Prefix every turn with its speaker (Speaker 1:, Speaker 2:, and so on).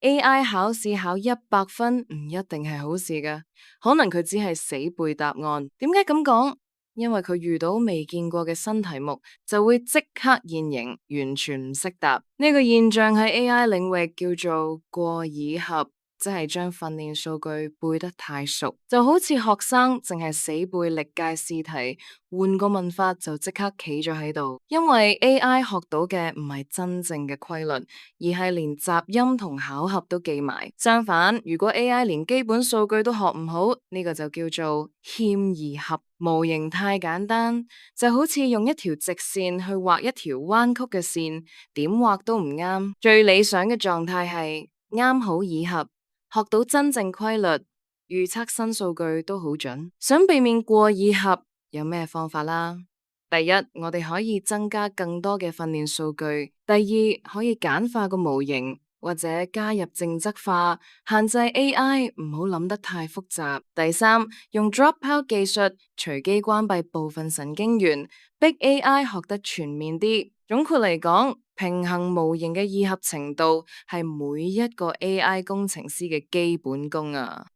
Speaker 1: AI 考試考100分唔一定係好事㗎，可能佢只係死背答案。點解咁講？因為佢遇到未見過嘅新題目，就會即刻現形，完全唔識答。呢個現象喺 AI 領域叫做過耳合。即係將訓練數據背得太熟，就好似學生淨係死背歷屆試題，換個問法就即刻企咗喺度。因為 AI 學到嘅唔係真正嘅規律，而係連雜音同巧合都記埋。相反，如果 AI 連基本數據都學唔好，呢個就叫做欠而合。模型太簡單，就好似用一條直線去畫一條彎曲嘅線，點畫都唔啱。最理想嘅狀態係啱好耳合。學到真正規律，預測新數據都好準。想避免過耳合，有咩方法啦？第一，我哋可以增加更多嘅訓練數據；第二，可以簡化個模型，或者加入淨則化，限制 AI 唔好諗得太複雜。第三，用 dropout 技術，隨機關閉部分神經元，逼 AI 學得全面啲。總括嚟講，平衡模型嘅易合程度係每一個 AI 工程師嘅基本功啊。